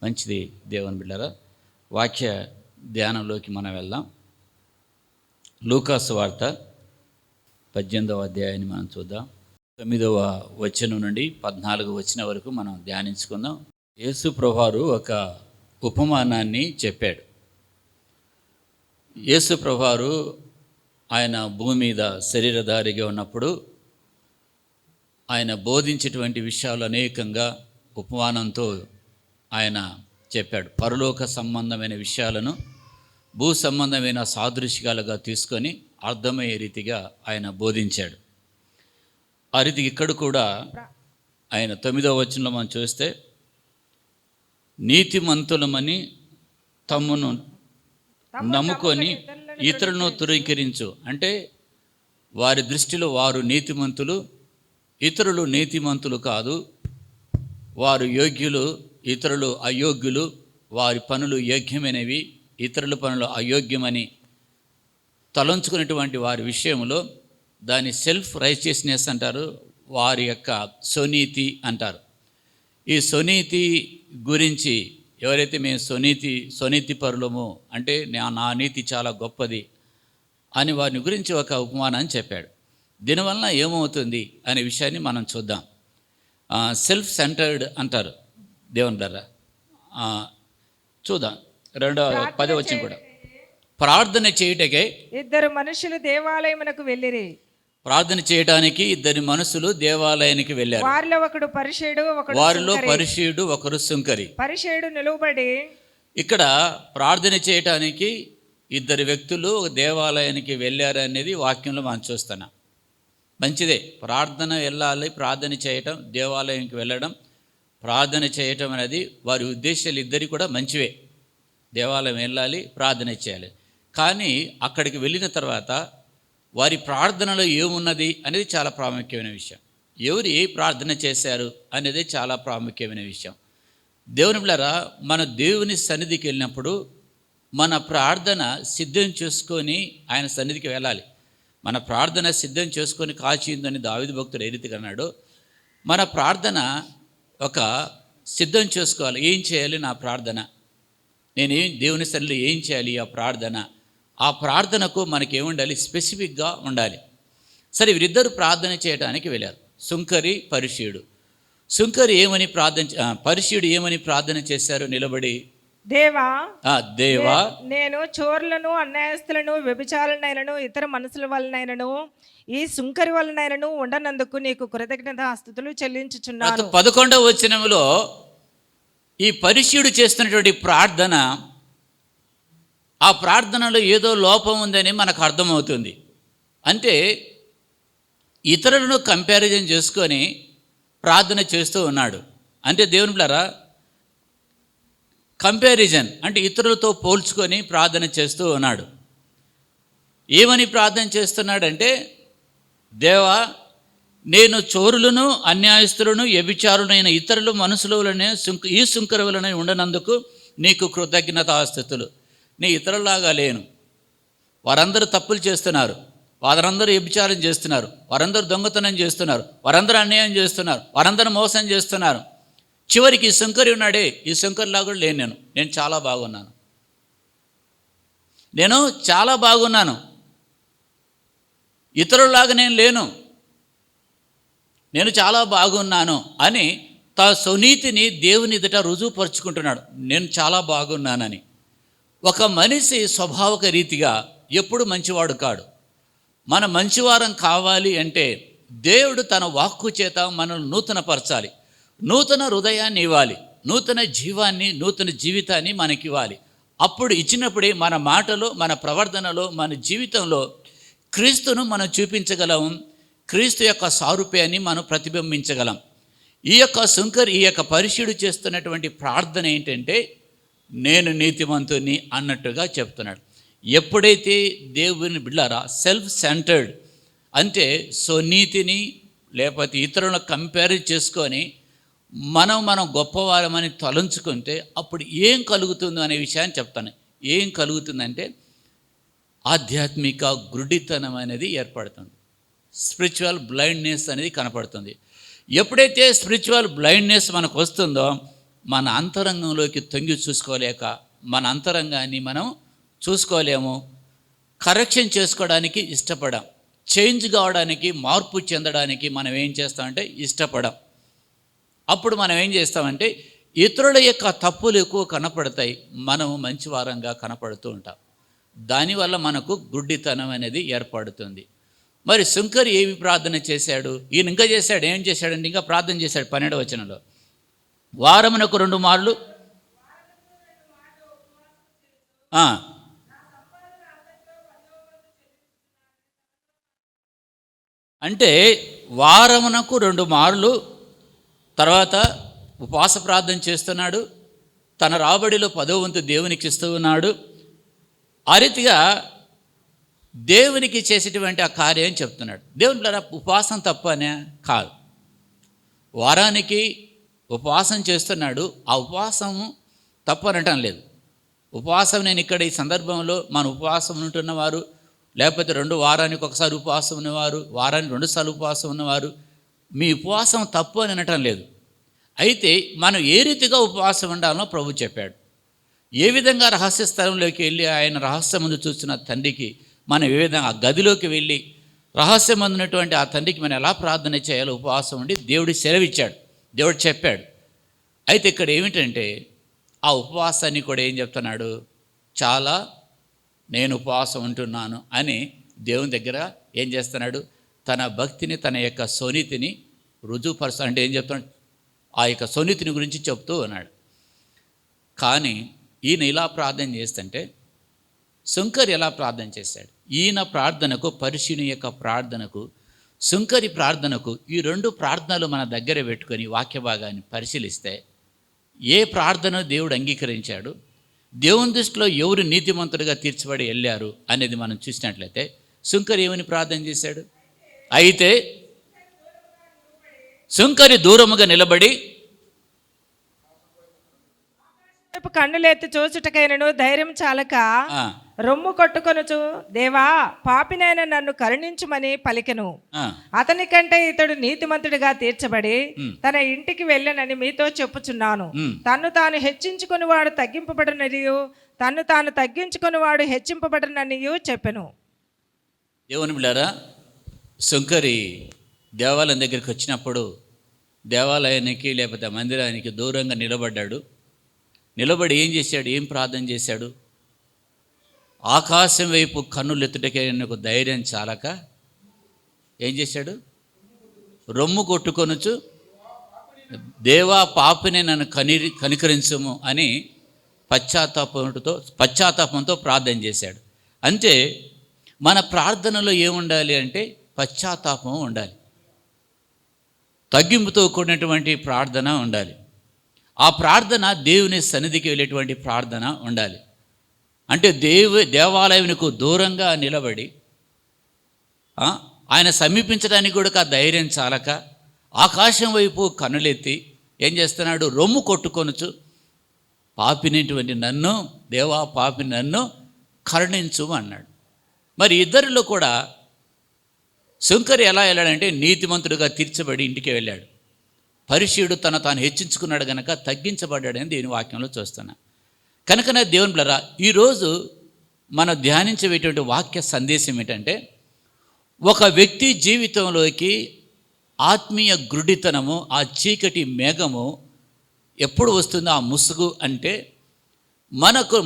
మంచిది దేవుని బిడ్డలారా. వాక్య ధ్యానంలోకి మనం వెళ్దాం. లూకాసు వార్త 18వ అధ్యాయాన్ని మనం చూద్దాం. 9వ వచనం నుండి 14వ వచనం వరకు మనం ధ్యానించుకుందాం. యేసు ప్రభువారు ఒక ఉపమానాన్ని చెప్పాడు. యేసు ప్రభువారు ఆయన భూమి మీద శరీరధారిగా ఉన్నప్పుడు ఆయన బోధించేటువంటి విషయాలు అనేకంగా ఉపమానంతో ఆయన చెప్పాడు. పరలోక సంబంధమైన విషయాలను భూ సంబంధమైన సాదృశ్యాలుగా తీసుకొని అర్థమయ్యే రీతిగా ఆయన బోధించాడు. ఆ రీతికి ఇక్కడ కూడా ఆయన 9వ వచనంలో మనం చూస్తే, నీతిమంతులమని తమ్మును నమ్ముకొని ఇతరులను తృణీకరించు. అంటే వారి దృష్టిలో వారు నీతిమంతులు, ఇతరులు నీతిమంతులు కాదు. వారు యోగ్యులు, ఇతరులు అయోగ్యులు. వారి పనులు యోగ్యమైనవి, ఇతరుల పనులు అయోగ్యమని తలంచుకునేటువంటి వారి విషయంలో దాని సెల్ఫ్ రైచియస్నెస్ అంటారు, వారి యొక్క స్వనీతి అంటారు. ఈ స్వనీతి గురించి ఎవరైతే మేము స్వనీతి పరులము అంటే నా నీతి చాలా గొప్పది అని వారిని గురించి ఒక ఉపమానాన్ని చెప్పాడు. దీనివల్ల ఏమవుతుంది అనే విషయాన్ని మనం చూద్దాం. సెల్ఫ్ సెంటర్డ్ అంటారు దేవుని ద్వారా. చూద్దాం 10వ వచనం కూడా. ప్రార్థన చేయుటకే ఇద్దరు మనుషులు దేవాలయమునకు వెళ్ళిరి. ప్రార్థన చేయడానికి ఇద్దరు మనుషులు దేవాలయానికి వెళ్ళారు. వారిలో ఒకడు పరిసయ్యుడు, ఒకరు సుంకరి. పరిసయ్యుడు నిలువబడి, ఇక్కడ ప్రార్థన చేయటానికి ఇద్దరు వ్యక్తులు దేవాలయానికి వెళ్ళారు అనేది వాక్యంలో మనం చూస్తున్నాం. మంచిదే, ప్రార్థన వెళ్ళాలి, ప్రార్థన చేయటం, దేవాలయానికి వెళ్ళడం, ప్రార్థన చేయటం అనేది వారి ఉద్దేశాలు ఇద్దరి కూడా మంచివే. దేవాలయం వెళ్ళాలి, ప్రార్థన చేయాలి. కానీ అక్కడికి వెళ్ళిన తర్వాత వారి ప్రార్థనలో ఏమున్నది అనేది చాలా ప్రాముఖ్యమైన విషయం. ఎవరు ఏ ప్రార్థన చేశారు అనేది చాలా ప్రాముఖ్యమైన విషయం. దేవుని బిడ్డలారా, మన దేవుని సన్నిధికి వెళ్ళినప్పుడు మన ప్రార్థన సిద్ధం చేసుకొని ఆయన సన్నిధికి వెళ్ళాలి. మన ప్రార్థన సిద్ధం చేసుకొని కాచిందని దావీదు భక్తుడు ఏ రీతిగా అన్నాడు, మన ప్రార్థన ఒక సిద్ధం చేసుకోవాలి. ఏం చేయాలి నా ప్రార్థన, నేనేం దేవుని సన్నిధిలో ఏం చేయాలి ఆ ప్రార్థనకు మనకేముండాలి, స్పెసిఫిక్గా ఉండాలి. సరే, వీరిద్దరు ప్రార్థన చేయడానికి వెళ్ళారు, సుంకరి పరిసయ్యుడు. సుంకరి పరిసయ్యుడు ఏమని ప్రార్థన చేశారు? నిలబడి, దేవా నేను చోరులను, అన్యాయస్తులను, వ్యభిచారులనైనను, ఇతర మనుషుల వలనైనను, ఈ సుంకరి వలనైనను ఉండనందుకు నీకు కృతజ్ఞతాస్తుతులు చెల్లించుచున్నాను. 11వ వచనంలో ఈ పరిసయ్యుడు చేస్తున్నటువంటి ప్రార్థన, ఆ ప్రార్థనలో ఏదో లోపం ఉందని మనకు అర్థమవుతుంది. అంటే ఇతరులను కంపారిజన్ చేసుకొని ప్రార్థన చేస్తూ ఉన్నాడు. అంటే దేవుని బిడ్డలారా, కంపారిజన్ అంటే ఇతరులతో పోల్చుకొని ప్రార్థన చేస్తూ ఉన్నాడు. ఏమని ప్రార్థన చేస్తున్నాడంటే, దేవా నేను చోరులను, అన్యాయస్తులను, వ్యభిచారులైన ఇతరులు మనుషులనే ఈ సుంకరి వలన ఉండనందుకు నీకు కృతజ్ఞతాస్తుతులు. నీ ఇతరులాగా లేను. వారందరూ తప్పులు చేస్తున్నారు, వారందరూ వ్యభిచారం చేస్తున్నారు, వారందరూ దొంగతనం చేస్తున్నారు, వారందరూ అన్యాయం చేస్తున్నారు, వారందరూ మోసం చేస్తున్నారు. చివరికి ఈ సుంకరి ఉన్నాడే, ఈ సుంకరిలాగా కూడా లేను. నేను చాలా బాగున్నాను, ఇతరులాగా నేను లేను, నేను చాలా బాగున్నాను అని తన స్వనీతిని దేవుని ఎదుట రుజువుపరుచుకుంటున్నాడు. నేను చాలా బాగున్నానని. ఒక మనిషి స్వభావక రీతిగా ఎప్పుడు మంచివాడు కాడు. మన మంచివారం కావాలి అంటే దేవుడు తన వాక్కు చేత మనల్ని నూతనపరచాలి, నూతన హృదయాన్ని ఇవ్వాలి, నూతన జీవాన్ని, నూతన జీవితాన్ని మనకివ్వాలి. అప్పుడు ఇచ్చినప్పుడే మన మాటలో, మన ప్రవర్తనలో, మన జీవితంలో క్రీస్తును మనం చూపించగలం, క్రీస్తు యొక్క సారూప్యాన్ని మనం ప్రతిబింబించగలం. ఈ యొక్క పరిసయ్యుడు చేస్తున్నటువంటి ప్రార్థన ఏంటంటే, నేను నీతిమంతుని అన్నట్టుగా చెప్తున్నాడు. ఎప్పుడైతే దేవుని బిడ్డలారా సెల్ఫ్ సెంటర్డ్ అంటే స్వనీతిని లేకపోతే ఇతరులను కంపేర్ చేసుకొని మనం గొప్పవారమని తలంచుకుంటే అప్పుడు ఏం కలుగుతుందో అనే విషయాన్ని చెప్తాను. ఏం కలుగుతుందంటే ఆధ్యాత్మిక గుడ్డితనం అనేది ఏర్పడుతుంది, స్పిరిచువల్ బ్లైండ్నెస్ అనేది కనపడుతుంది. ఎప్పుడైతే స్పిరిచువల్ బ్లైండ్నెస్ మనకు వస్తుందో మన అంతరంగంలోకి తొంగి చూసుకోలేక మన అంతరంగాన్ని మనం చూసుకోలేము, కరెక్షన్ చేసుకోవడానికి ఇష్టపడం, చేంజ్ కావడానికి, మార్పు చెందడానికి మనం ఏం చేస్తామంటే ఇష్టపడం. అప్పుడు మనం ఏం చేస్తామంటే ఇతరుల యొక్క తప్పులు ఎక్కువ కనపడతాయి, మనము మంచివారంగా కనపడుతూ ఉంటాం. దానివల్ల మనకు గుడ్డితనం అనేది ఏర్పడుతుంది. మరి శుంకరి ఏమి ప్రార్థన చేశాడు? ఈయన ఇంకా చేశాడు. ఏం చేశాడంటే ఇంకా ప్రార్థన చేశాడు. 12వ వచనంలో, వారమునకు 2 మార్లు అంటే వారమునకు 2 మార్లు తర్వాత ఉపవాస ప్రార్థన చేస్తున్నాడు. తన రాబడిలో 10వ వంతు దేవునికి ఇస్తూ ఉన్నాడు. ఆ రీతిగా దేవునికి చేసేటువంటి ఆ కార్యం చెప్తున్నాడు. దేవుని ద్వారా ఉపవాసం తప్పనే కాదు, వారానికి ఉపవాసం చేస్తున్నాడు. ఆ ఉపవాసం తప్పనటం లేదు. ఉపవాసం నేను ఇక్కడ ఈ సందర్భంలో మన ఉపవాసం ఉంటున్నవారు, లేకపోతే 2 వారానికి ఒకసారి ఉపవాసం ఉన్నవారు, వారానికి 2 సార్లు ఉపవాసం ఉన్నవారు, మీ ఉపవాసం తప్పు అని అనటం లేదు. అయితే మనం ఏ రీతిగా ఉపవాసం ఉండాలో ప్రభు చెప్పాడు. ఏ విధంగా రహస్య స్థలంలోకి వెళ్ళి ఆయన రహస్యమందు చూస్తున్న తండ్రికి మనం ఏ విధంగా ఆ గదిలోకి వెళ్ళి రహస్యమందున్నటువంటి ఆ తండ్రికి మనం ఎలా ప్రార్థన చేయాలో ఉపవాసం ఉండి దేవుడి సెలవిచ్చాడు, దేవుడు చెప్పాడు. అయితే ఇక్కడ ఏమిటంటే ఆ ఉపవాసాన్ని కూడా ఏం చెప్తున్నాడు, చాలా నేను ఉపవాసం ఉంటున్నాను అని దేవుని దగ్గర ఏం చేస్తున్నాడు, తన భక్తిని, తన యొక్క సునీతిని రుజువుపరుస్తా అంటే ఏం చెప్తున్నాడు, ఆ యొక్క సునీతిని గురించి చెప్తూ ఉన్నాడు. కానీ ఈయన ఇలా ప్రార్థన చేస్తుంటే శుంకరి ఎలా ప్రార్థన చేశాడు? ఈయన ప్రార్థనకు, పరిశీని యొక్క ప్రార్థనకు, శుంకరి ప్రార్థనకు, ఈ 2 ప్రార్థనలు మన దగ్గర పెట్టుకొని వాక్య భాగాన్ని పరిశీలిస్తే ఏ ప్రార్థన దేవుడు అంగీకరించాడు, దేవుని దృష్టిలో ఎవరు నీతిమంతుడిగా తీర్చబడి వెళ్ళారు అనేది మనం చూసినట్లయితే శుంకరి ఏమని ప్రార్థన చేశాడు? అయితే శుంకరి దూరముగా నిలబడి కన్నులెత్తి చూచుటకైనను ధైర్యం చాలక రొమ్ము కొట్టుకొనుచు, దేవా పాపినైన నన్ను కరుణించుమని పలికెను. అతని కంటే ఇతడు నీతిమంతుడిగా తీర్చబడి తన ఇంటికి వెళ్ళనని మీతో చెప్పుచున్నాను. తన్ను తాను హెచ్చించుకుని వాడు తగ్గింపబడననియు, తన్ను తాను తగ్గించుకుని వాడు హెచ్చింపబడననియు చెప్పెను. దేవుని బిడ్డారా, శుంకరి దేవాలయం దగ్గరికి వచ్చినప్పుడు దేవాలయానికి లేకపోతే మందిరానికి దూరంగా నిలబడ్డాడు. నిలబడి ఏం చేశాడు, ఏం ప్రార్థన చేశాడు? ఆకాశం వైపు కన్నులెత్తుటకే నాకు ధైర్యం చాలక ఏం చేశాడు? రొమ్ము కొట్టుకొనుచు, దేవా పాపిని నన్ను కనికరించుము అని పశ్చాత్తాపంతో ప్రార్థన చేశాడు. అంటే మన ప్రార్థనలో ఏముండాలి అంటే పశ్చాత్తాపం ఉండాలి, తగ్గింపుతో కూడినటువంటి ప్రార్థన ఉండాలి. ఆ ప్రార్థన దేవుని సన్నిధికి వెళ్ళేటువంటి ప్రార్థన ఉండాలి. అంటే దేవాలయంకు దూరంగా నిలబడి ఆయన సమీపించడానికి కూడా ధైర్యం చాలక ఆకాశం వైపు కన్నులెత్తి ఏం చేస్తున్నాడు, రొమ్ము కొట్టుకొనుచు, పాపినటువంటి నన్ను, దేవా పాపిని నన్ను కరుణించు అన్నాడు. మరి ఇద్దరిలో కూడా శుంకరి ఎలా వెళ్ళాడంటే నీతిమంతుడిగా తీర్చబడి ఇంటికి వెళ్ళాడు. పరిశీయుడు తాను హెచ్చించుకున్నాడు కనుక తగ్గించబడ్డాడని దేవుని వాక్యంలో చూస్తున్నా. కనుకనే దేవుని బిడ్డలారా, ఈరోజు మనం ధ్యానించేటువంటి వాక్య సందేశం ఏంటంటే, ఒక వ్యక్తి జీవితంలోకి ఆత్మీయ గురుడితనము, ఆ చీకటి మేఘము ఎప్పుడు వస్తుందో ఆ ముసుగు అంటే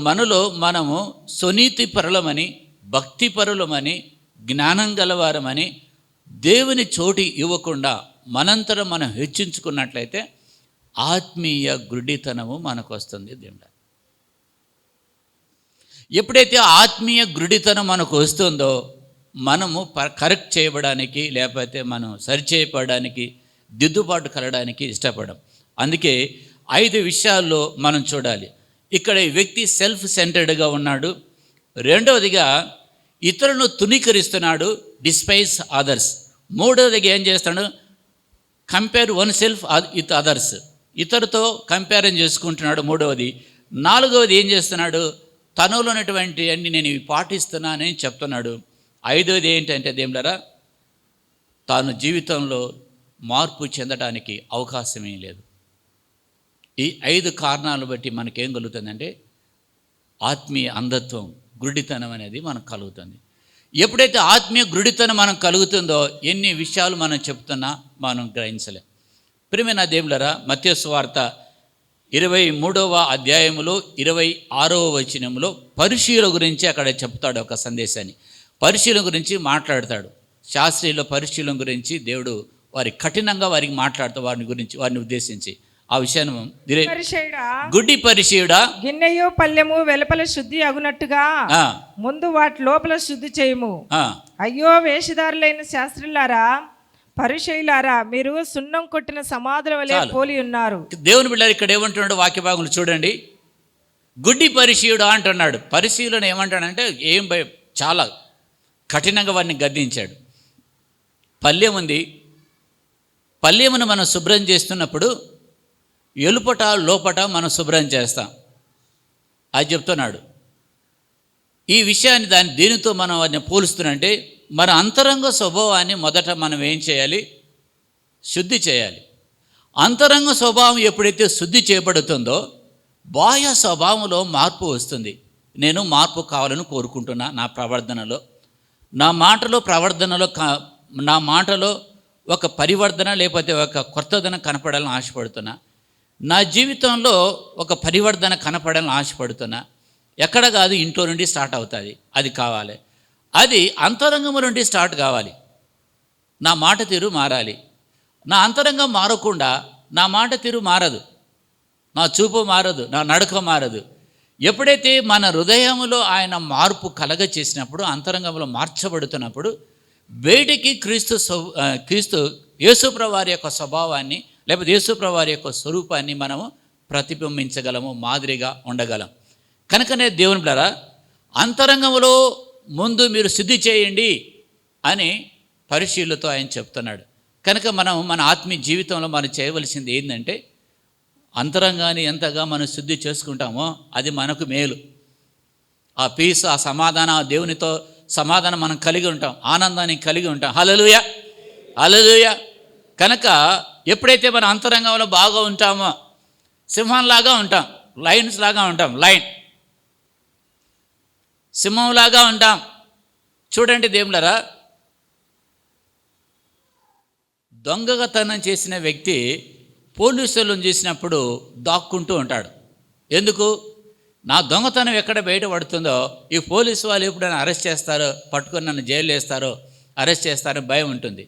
మనలో మనము సునీతి పరులమని, భక్తి పరులమని, జ్ఞానం గలవారమని దేవుని చోటు ఇవ్వకుండా మనంతరం మనం హెచ్చించుకున్నట్లయితే ఆత్మీయ గురుడితనము మనకు వస్తుంది. దేవుడా, ఎప్పుడైతే ఆత్మీయ గురుడితనం మనకు వస్తుందో మనము కరెక్ట్ చేయబడానికి, లేకపోతే మనం సరిచేయబడడానికి, దిద్దుబాటు కలగడానికి ఇష్టపడం. అందుకే 5 విషయాల్లో మనం చూడాలి. ఇక్కడ ఈ వ్యక్తి సెల్ఫ్ సెంటర్డ్గా ఉన్నాడు. రెండవదిగా ఇతరులను తునీకరిస్తున్నాడు, డిస్పైజ్ అదర్స్. మూడవదిగా ఏం చేస్తాడు, compare oneself with others, ఇతరుతో కంపారిజన్ చేసుకుంటున్నాడు. మూడవది. నాలుగవది ఏం చేస్తున్నాడు, తనలో ఉన్నటువంటి అన్ని నేను ఇవి పాటిస్తున్నానని చెప్తున్నాడు. ఐదవది ఏంటంటే దేవులారా, తాను జీవితంలో మార్పు చెందడానికి అవకాశమే లేదు. ఈ 5 కారణాలను బట్టి మనకేం కలుగుతుందంటే ఆత్మీయ అంధత్వం, గుడ్డితనం అనేది మనకు కలుగుతుంది. ఎప్పుడైతే ఆత్మీయ గుడ్డితనం మనం కలుగుతుందో ఎన్ని విషయాలు మనం చెప్తున్నా మనం గ్రహించలేం. ప్రియమైన దేవులారా, మత్తయి సువార్త 23వ అధ్యాయములో 26వ వచనంలో పరిశీల గురించి అక్కడ చెప్తాడు ఒక సందేశాన్ని. పరిశీలన గురించి మాట్లాడతాడు. శాస్త్రీయుల పరిశీలన గురించి దేవుడు కఠినంగా వారికి మాట్లాడుతూ వారిని ఉద్దేశించి ఆ విషయాన్ని, గుడ్డి పరిశీయుడా, గిన్నెయు పల్లెము వెలుపల శుద్ధి అగునట్టుగా ముందు వాటి లోపల శుద్ధి చేయము. అయ్యో వేషధారులైన శాస్త్రులారా, పరిశీలారా, మీరు సున్నం కొట్టిన సమాధుల వలె పోలి ఉన్నారు. దేవుని బిడ్డలు ఇక్కడ ఏమంటున్నాడు వాక్య భాగంలో చూడండి. గుడ్డి పరిశీయుడా అంటున్నాడు. పరిశీలన ఏమంటాడంటే చాలా కఠినంగా వారిని గద్దించాడు. పల్లెం ఉంది, పల్లెమును మనం శుభ్రం చేస్తున్నప్పుడు ఎలుపట లోపట మనం శుభ్రం చేస్తాం అది చెప్తున్నాడు. ఈ విషయాన్ని దీనితో మనం వారిని పోలుస్తున్నంటే మన అంతరంగ స్వభావాన్ని మొదట మనం ఏం చేయాలి? శుద్ధి చేయాలి. అంతరంగ స్వభావం ఎప్పుడైతే శుద్ధి చేయబడుతుందో బాహ్య స్వభావంలో మార్పు వస్తుంది. నేను మార్పు కావాలని కోరుకుంటున్నా. నా ప్రవర్తనలో, నా మాటలో ఒక పరివర్తన లేకపోతే ఒక కొత్తదనం కనపడాలని ఆశపడుతున్నా. నా జీవితంలో ఒక పరివర్తన కనపడాలని ఆశపడుతున్నా. ఎక్కడ కాదు, ఇంట్లో నుండి స్టార్ట్ అవుతుంది. అది కావాలి. అది అంతరంగం నుండి స్టార్ట్ కావాలి. నా మాట తీరు మారాలి. నా అంతరంగం మారకుండా నా మాట తీరు మారదు, నా చూపు మారదు, నా నడక మారదు. ఎప్పుడైతే మన హృదయంలో ఆయన మార్పు కలగ చేసినప్పుడు, అంతరంగంలో మార్చబడుతున్నప్పుడు బయటికి క్రీస్తు యేసుప్రభువు వారి యొక్క స్వభావాన్ని లేకపోతే యేసుప్రభువు వారి యొక్క స్వరూపాన్ని మనము ప్రతిబింబించగలము, మాదిరిగా ఉండగలం. కనుకనే దేవుని బిడ్డలారా, అంతరంగంలో ముందు మీరు శుద్ధి చేయండి అని పరిశీలతో ఆయన చెప్తున్నాడు. కనుక మనం మన ఆత్మీయ జీవితంలో మనం చేయవలసింది ఏంటంటే, అంతరంగాన్ని ఎంతగా మనం శుద్ధి చేసుకుంటామో అది మనకు మేలు. ఆ పీస్, ఆ సమాధానం, ఆ దేవునితో సమాధానం మనం కలిగి ఉంటాం, ఆనందాన్ని కలిగి ఉంటాం. హల్లెలూయా, హల్లెలూయా. కనుక ఎప్పుడైతే మన అంతరంగంలో బాగా ఉంటామో సింహంలాగా ఉంటాం, లయన్స్ లాగా ఉంటాం, సింహంలాగా ఉంటాం. చూడండి దేవులారా, దొంగతనం చేసిన వ్యక్తి పోలీసులను చూసినప్పుడు దాక్కుంటూ ఉంటాడు. ఎందుకు? నా దొంగతనం ఎక్కడ బయటపడుతుందో ఈ పోలీసు వాళ్ళు ఎప్పుడైనా అరెస్ట్ చేస్తారో, పట్టుకొని నన్ను జైలు వేస్తారో, అరెస్ట్ చేస్తారో భయం ఉంటుంది.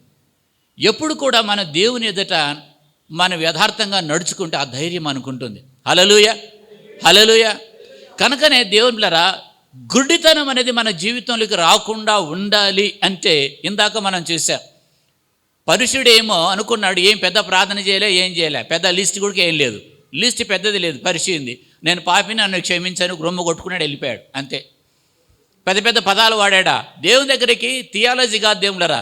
ఎప్పుడు కూడా మన దేవుని ఎదుట మనం యథార్థంగా నడుచుకుంటే ఆ ధైర్యం అనుకుంటుంది. హల్లెలూయా, హల్లెలూయా. కనుకనే దేవుని బిడ్డలారా, గుడ్డితనం అనేది మన జీవితంలోకి రాకుండా ఉండాలి అంటే ఇందాక మనం చూసాం. పరిశుడేమో అనుకున్నాడు, ఏం పెద్ద ప్రార్థన చేయలే, ఏం చేయలే, పెద్ద లిస్ట్ కూడా ఏం లేదు, లిస్ట్ పెద్దది లేదు. పరిశీలింది, నేను పాపిని, నన్ను క్షమించాను, రొమ్ము కొట్టుకున్నాడు, వెళ్ళిపోయాడు, అంతే. పెద్ద పెద్ద పదాలు వాడా. దేవుని దగ్గరికి థియాలజీ కాదు దేవులరా,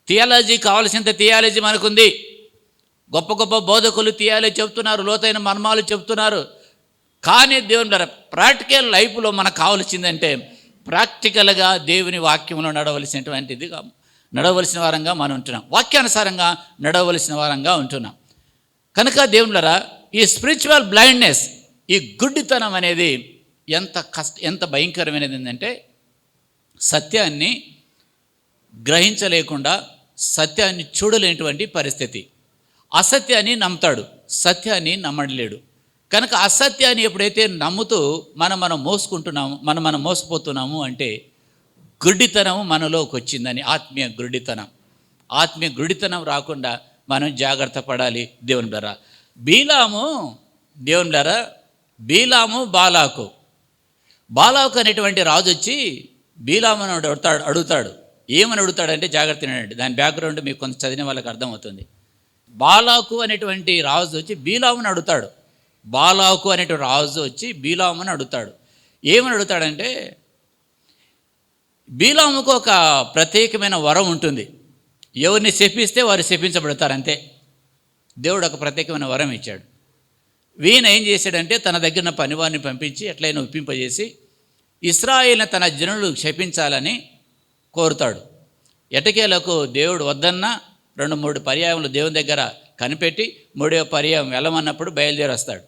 థియాలజీ కావాల్సినంత థియాలజీ మనకుంది. గొప్ప గొప్ప బోధకులు థియాలజీ చెప్తున్నారు, లోతైన మర్మాలు చెప్తున్నారు. కానీ దేవుని ద్వారా ప్రాక్టికల్ లైఫ్లో మనకు కావాల్సిందంటే ప్రాక్టికల్గా దేవుని వాక్యంలో నడవలసిన వారంగా మనం ఉంటున్నాం, వాక్యానుసారంగా నడవలసిన వారంగా ఉంటున్నాం. కనుక దేవుని ద్వారా ఈ స్పిరిచువల్ బ్లైండ్నెస్, ఈ గుడ్డితనం అనేది ఎంత భయంకరమైనది ఏంటంటే, సత్యాన్ని గ్రహించలేకుండా సత్యాన్ని చూడలేనటువంటి పరిస్థితి. అసత్యాన్ని నమ్ముతాడు, సత్యాన్ని నమ్మలేడు. కనుక అసత్యాన్ని ఎప్పుడైతే నమ్ముతూ మనం మోసుకుంటున్నాము, మనం మోసపోతున్నాము అంటే గుడ్డితనం మనలోకి వచ్చిందని. ఆత్మీయ గుడ్డితనం రాకుండా మనం జాగ్రత్త పడాలి. దేవుని ద్వారా బీలాము బాలాకు అనేటువంటి రాజు వచ్చి బీలామును అడుగుతాడు. ఏమని అడుగుతాడంటే జాగ్రత్త వినండి, దాని బ్యాక్గ్రౌండ్ మీకు కొంత చదివిన వాళ్ళకి అర్థమవుతుంది. బాలాకు అనేటువంటి రాజు వచ్చి బీలామును అడుగుతాడు. ఏమని అడుగుతాడంటే, బీలాముకు ఒక ప్రత్యేకమైన వరం ఉంటుంది. ఎవరిని శపిస్తే వారు శపించబడతారు, అంతే. దేవుడు ఒక ప్రత్యేకమైన వరం ఇచ్చాడు. వీణ ఏం చేశాడంటే, తన దగ్గర పనివారిని పంపించి ఎట్లయినా ఒప్పింపజేసి ఇశ్రాయేలుని తన జనులు శపించాలని కోరుతాడు. ఎటకేలకు దేవుడు వద్దన్నా 2-3 పర్యాయములు దేవుని దగ్గర కనిపెట్టి 3వ పర్యాయం వెళ్ళమన్నప్పుడు బయలుదేరి వస్తాడు.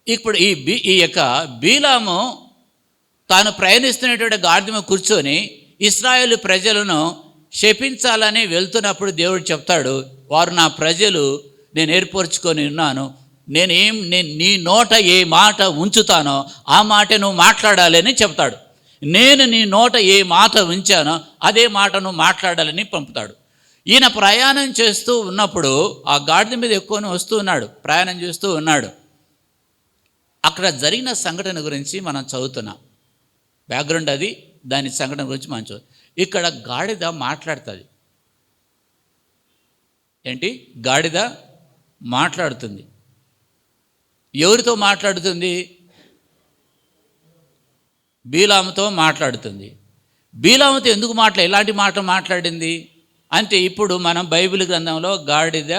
ఇప్పుడు ఈ యొక్క బీలాము తాను ప్రయాణిస్తున్నటువంటి గాడిద మీద కూర్చొని ఇశ్రాయేలు ప్రజలను శపించాలని వెళ్తున్నప్పుడు దేవుడు చెప్తాడు, వారు నా ప్రజలు, నేను ఏర్పరచుకొని ఉన్నాను, నేను నీ నోట ఏ మాట ఉంచుతానో ఆ మాట నువ్వు మాట్లాడాలని చెప్తాడు. నేను నీ నోట ఏ మాట ఉంచానో అదే మాట నువ్వు మాట్లాడాలని పంపుతాడు. ఈయన ప్రయాణం చేస్తూ ఉన్నప్పుడు ఆ గాడిద మీద ఎక్కువనే వస్తూ ఉన్నాడు, ప్రయాణం చేస్తూ ఉన్నాడు. అక్కడ జరిగిన సంఘటన గురించి మనం చదువుతున్నాం, బ్యాక్గ్రౌండ్ అది, దాని సంఘటన గురించి మనం చదువు. ఇక్కడ గాడిద మాట్లాడుతుంది. ఏంటి? గాడిద మాట్లాడుతుంది. ఎవరితో మాట్లాడుతుంది? బీలాముతో మాట్లాడుతుంది. బీలాముతో ఎందుకు ఎలాంటి మాట మాట్లాడింది అంటే, ఇప్పుడు మనం బైబిల్ గ్రంథంలో గాడిద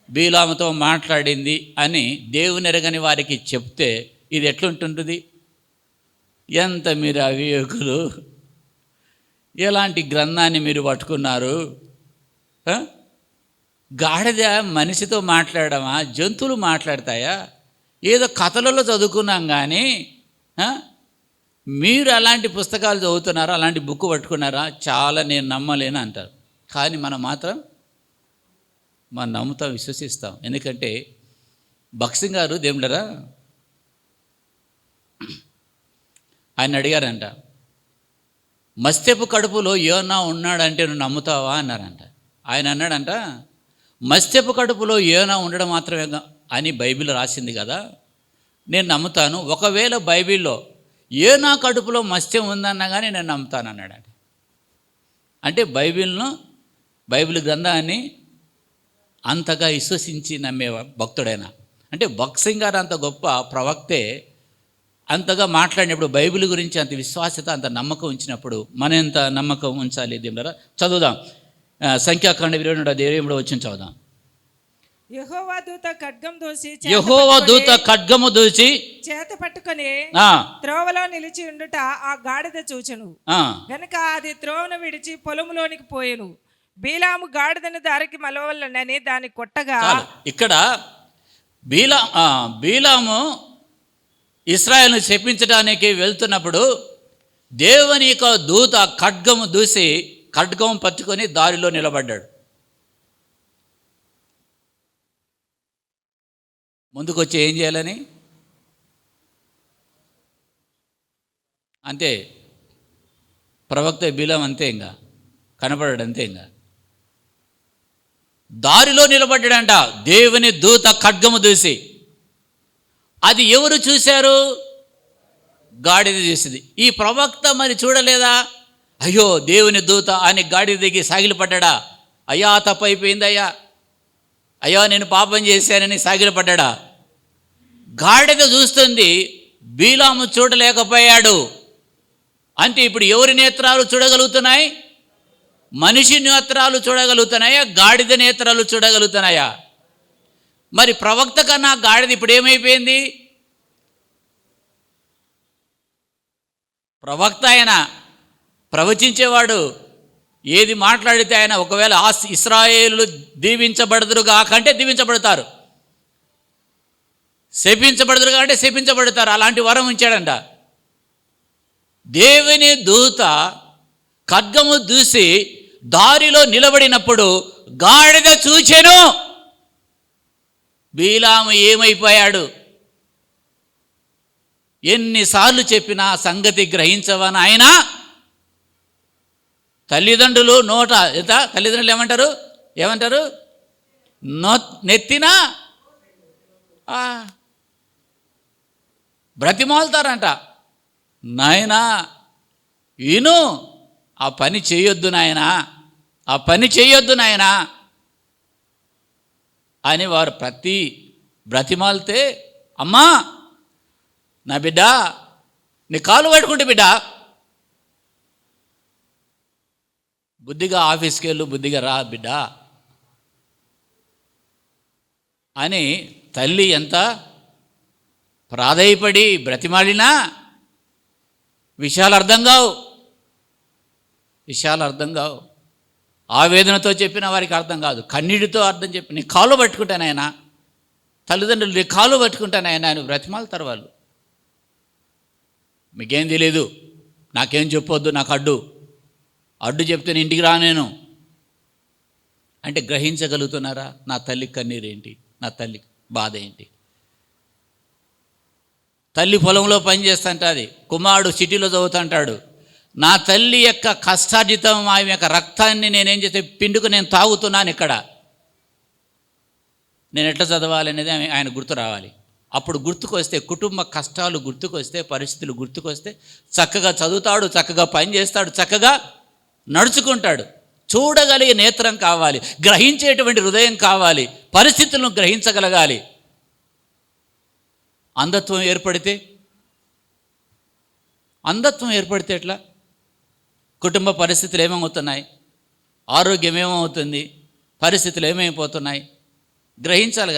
బీలాముతో మాట్లాడింది అని దేవుని ఎరగని వారికి చెప్తే ఇది ఎట్లుంటుంటుంది? ఎంత మీరు అవివేకులు, ఎలాంటి గ్రంథాన్ని మీరు పట్టుకున్నారు? గాడిద మనిషితో మాట్లాడమా? జంతువులు మాట్లాడతాయా? ఏదో కథలలో చదువుకున్నాం కానీ మీరు అలాంటి పుస్తకాలు చదువుతున్నారా, అలాంటి బుక్ పట్టుకున్నారా? చాలా నేను నమ్మలేను అంటారు. కానీ మనం మాత్రం నమ్ముతాం, విశ్వసిస్తాం. ఎందుకంటే భక్సింగ్ గారు దేవుడరా ఆయన అడిగారంట, మస్తెపు కడుపులో యోనా ఉన్నాడంటే నువ్వు నమ్ముతావా అన్నారంట. ఆయన అన్నాడంట, మస్తెపు కడుపులో యోనా ఉండడం మాత్రమే అని బైబిల్ రాసింది కదా, నేను నమ్ముతాను. ఒకవేళ బైబిల్లో యోనా కడుపులో మత్స్యం ఉందన్నా కానీ నేను నమ్ముతాను అన్నాడంట. అంటే బైబిల్ గ్రంథాన్ని అంతగా విశ్వసించి నమ్మే భక్తుడైనా. అంటే భక్సింగ్ గారు అంత గొప్ప ప్రవక్తే అంతగా మాట్లాడినప్పుడు, బైబిల్ గురించి అంత విశ్వాసత, అంత నమ్మకం ఉంచినప్పుడు మనం ఎంత నమ్మకం ఉంచాలి? దేవుడారా చదువుదాం. సంఖ్యాకాండ 22 వచ్చిన చదువుదాం. యెహోవా దూత ఖడ్గము దూచి చేత పట్టుకొని త్రోవలో నిలిచి ఉండుట ఆ గాడిద చూచెను. గనుక అది త్రోవను విడిచి పొలములోనికి పోయెను. బీలాము గాడిదను దారికి మలవలనని దాన్ని కొట్టగా, ఇక్కడ బీలాము ఇశ్రాయేలును శపించడానికి వెళ్తున్నప్పుడు దేవుని యొక్క దూత ఖడ్గము దూసి ఖడ్గం పట్టుకొని దారిలో నిలబడ్డాడు. ముందుకొచ్చి ఏం చేయాలని? అంతే, ప్రవక్త బీలాం అంతే, ఇంకా కనపడాడు అంతే. ఇంకా దారిలో నిలబడ్డాడంట దేవుని దూత ఖడ్గము దూసి. అది ఎవరు చూశారు? గాడిద చూసింది. ఈ ప్రవక్త మరి చూడలేదా? అయ్యో దేవుని దూత అని గాడిద దిగి సాగిలపడ్డా? అయ్యా తప్పైపోయింది, అయ్యా నేను పాపం చేశానని సాగిలపడ్డా? గాడిద చూస్తుంది, బీలాము చూడలేకపోయాడు. అంటే ఇప్పుడు ఎవరి నేత్రాలు చూడగలుగుతున్నాయి? మనిషి నేత్రాలు చూడగలుగుతున్నాయా? గాడిద నేత్రాలు చూడగలుగుతున్నాయా? మరి ప్రవక్త కన్నా గాడిద ఇప్పుడు ఏమైపోయింది? ప్రవక్త ఆయన, ప్రవచించేవాడు, ఏది మాట్లాడితే ఆయన, ఒకవేళ ఇశ్రాయేలు దీవించబడదురుగా కంటే దీవించబడతారు, శపించబడదురుగా అంటే శపించబడతారు. అలాంటి వరం ఉంచాడంట. దేవుని దూత ఖడ్గము దూసి దారిలో నిలబడినప్పుడు గాడిద చూచెను. బీలాము ఏమైపోయాడు? ఎన్నిసార్లు చెప్పినా సంగతి గ్రహించవని ఆయన తల్లిదండ్రులు తల్లిదండ్రులు ఏమంటారు? నెత్తిన బ్రతిమాలుతారంట, నాయనా విను, ఆ పని చేయొద్దు నాయనా అని వారు ప్రతి బ్రతిమాలితే, అమ్మా నా బిడ్డ నీ కాలు పట్టుకుంటే బిడ్డ బుద్ధిగా ఆఫీస్కి వెళ్ళు, బుద్ధిగా రా బిడ్డ అని తల్లి ఎంత ప్రాధేయపడి బ్రతిమాలినా విషయాలు అర్థం కావు. ఆవేదనతో చెప్పిన వారికి అర్థం కాదు, కన్నీటితో అర్థం చెప్పి నీ కాళ్ళు పట్టుకుంటానైనా తల్లిదండ్రులు నీ కాలు పట్టుకుంటాను ఆయన బ్రతిమాలుతారు వాళ్ళు. మీకేం తెలియదు, నాకేం చెప్పొద్దు, నాకు అడ్డు చెప్తే నేను ఇంటికి రానేను అంటే గ్రహించగలుగుతున్నారా? నా తల్లి కన్నీరేంటి, నా తల్లి బాధ ఏంటి? తల్లి పొలంలో పనిచేస్తుంటుంది, కుమారుడు సిటీలో చదువుతుంటాడు. నా తల్లి యొక్క కష్టార్జితం, ఆమె యొక్క రక్తాన్ని నేనేం చేస్తే పిండుకు నేను తాగుతున్నాను ఇక్కడ. నేను ఎట్లా చదవాలి అనేది ఆయన గుర్తు రావాలి. అప్పుడు గుర్తుకొస్తే, కుటుంబ కష్టాలు గుర్తుకొస్తే, పరిస్థితులు గుర్తుకొస్తే చక్కగా చదువుతాడు, చక్కగా పని చేస్తాడు, చక్కగా నడుచుకుంటాడు. చూడగలిగే నేత్రం కావాలి, గ్రహించేటువంటి హృదయం కావాలి, పరిస్థితులను గ్రహించగలగాలి. అంధత్వం ఏర్పడితే ఎట్లా? కుటుంబ పరిస్థితులు ఏమవుతున్నాయి, ఆరోగ్యం ఏమవుతుంది, పరిస్థితులు ఏమైపోతున్నాయి? గ్రహించాలి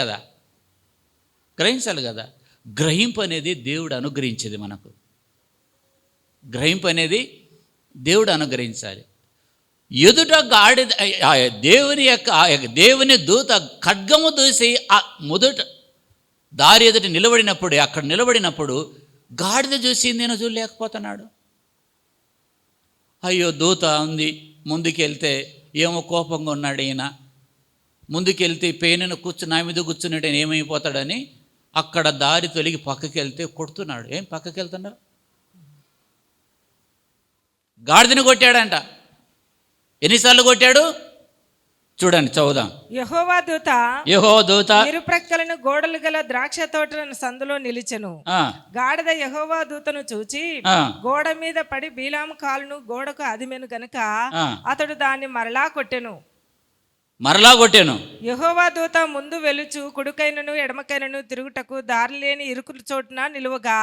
కదా. గ్రహింపు అనేది దేవుడు అనుగ్రహించేది మనకు. గ్రహింపు అనేది దేవుడు అనుగ్రహించాలి. ఎదుట దేవుని దూత ఖడ్గము దూసి మొదట దారి ఎదుట నిలబడినప్పుడు గాడిద చూసి నేను చూడలేకపోతున్నాడు. అయ్యో దూత ఉంది, ముందుకెళ్తే ఏమో కోపంగా ఉన్నాడు ఈయన, ముందుకెళ్తే పేనును నా మీద కూర్చున్నాడు ఆయన ఏమైపోతాడని అక్కడ దారి తొలగి పక్కకి వెళ్తే కొడుతున్నాడు. ఏం పక్కకి వెళ్తున్నాడు? గాడిదని కొట్టాడంట. ఎన్నిసార్లు కొట్టాడు చూడండి, చదువుదాం. యెహోవా దూత ఇరుప్రక్కలను గోడలు గల ద్రాక్ష తోటలను సందులో నిలిచెను. గాడిద యెహోవా దూతను చూచి గోడ మీద పడి బీలాము కాలును గోడకు అదిమెను గనుక అతడు దాన్ని మరలా కొట్టెను. యెహోవా దూత ముందు వెలుచు కుడికైనను ఎడమకైనను తిరుగుటకు దారి లేని ఇరుకుల చోటున నిలువగా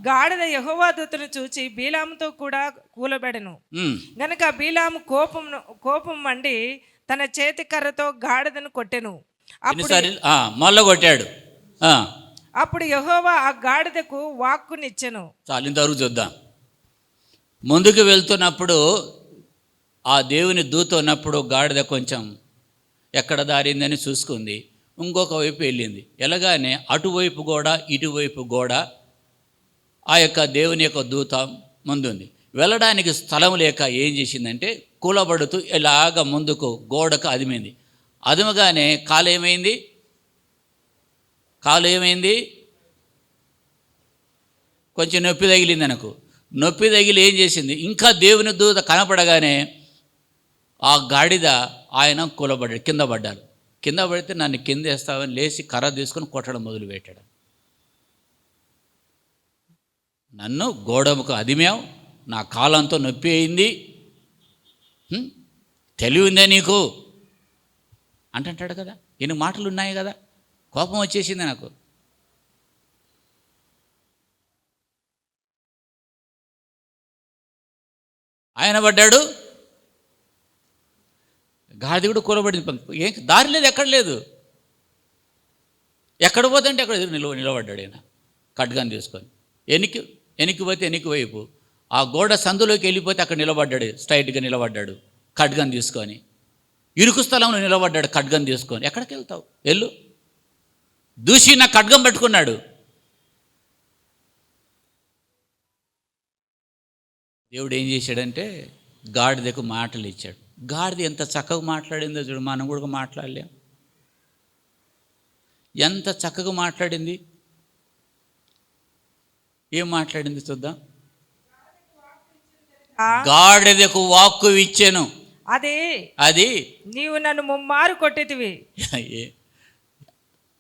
గాడిద యెహోవా దూతను చూచి బీలాముతో కూడా కూలబెడెను గనక బీలాము కోపం మండి తన చేతి కర్రతో గాడిదను కొట్టెను. కొట్టాడు. అప్పుడు యెహోవా ఆ గాడిదకు వాక్కునిచ్చెను. చాలు, ఇంతవరకు చూద్దాం. ముందుకు వెళ్తున్నప్పుడు ఆ దేవుని దూత ఉన్నప్పుడు గాడిద కొంచెం ఎక్కడ దారిందని చూసుకుంది, ఇంకొక వైపు వెళ్ళింది. ఎలాగానే అటువైపు గోడ ఇటువైపు గోడ ఆ యొక్క దేవుని యొక్క దూత ముందుంది. వెళ్ళడానికి స్థలం లేక ఏం చేసిందంటే కూలబడుతూ ఇలాగ ముందుకు గోడకు అదిమింది. అదుమగానే కాలు ఏమైంది? కొంచెం నొప్పి తగిలింది అనకు. నొప్పి తగిలి ఏం చేసింది, ఇంకా దేవుని దూత కనపడగానే ఆ గాడిద ఆయన కూలబడ్డాడు, కింద పడితే నన్ను కింద వేస్తావని లేచి కర్ర తీసుకొని కొట్టడం మొదలుపెట్టాడు. నన్ను గోడముకు అదిమావు, నా కాలంతో నొప్పి అయింది, తెలివిందే నీకు అంటాడు కదా. ఎన్ని మాటలు ఉన్నాయి కదా. కోపం వచ్చేసింది నాకు. ఆయన పడ్డాడు, గాడిద కూడా కూలబడింది. ఏం దారి లేదు, ఎక్కడ లేదు. ఎక్కడ పోతుంటే అక్కడ నిలబడ్డాడు ఆయన ఖడ్గాన్ని తీసుకొని. ఎనికి పోతే ఎనికి వైపు ఆ గోడ సందులోకి వెళ్ళిపోతే అక్కడ నిలబడ్డాడు, స్ట్రైట్గా నిలబడ్డాడు ఖడ్గాన్ని తీసుకొని. ఇరుకు స్థలంలో నిలబడ్డాడు ఖడ్గాన్ని తీసుకొని. ఎక్కడికి వెళ్తావు, వెళ్ళు. దూసి నా ఖడ్గం పట్టుకున్నాడు. దేవుడు ఏం చేశాడంటే గాడిదకు మాటలు ఇచ్చాడు. గాడిద ఎంత చక్కగా మాట్లాడిందో చూడు, మనం కూడా మాట్లాడలేం. ఎంత చక్కగా మాట్లాడింది. ఏం మాట్లాడింది చూద్దాం. గాడిదకు వాక్కు ఇచ్చాను. అది నీవు నన్ను ముమ్మారు కొట్టితివి.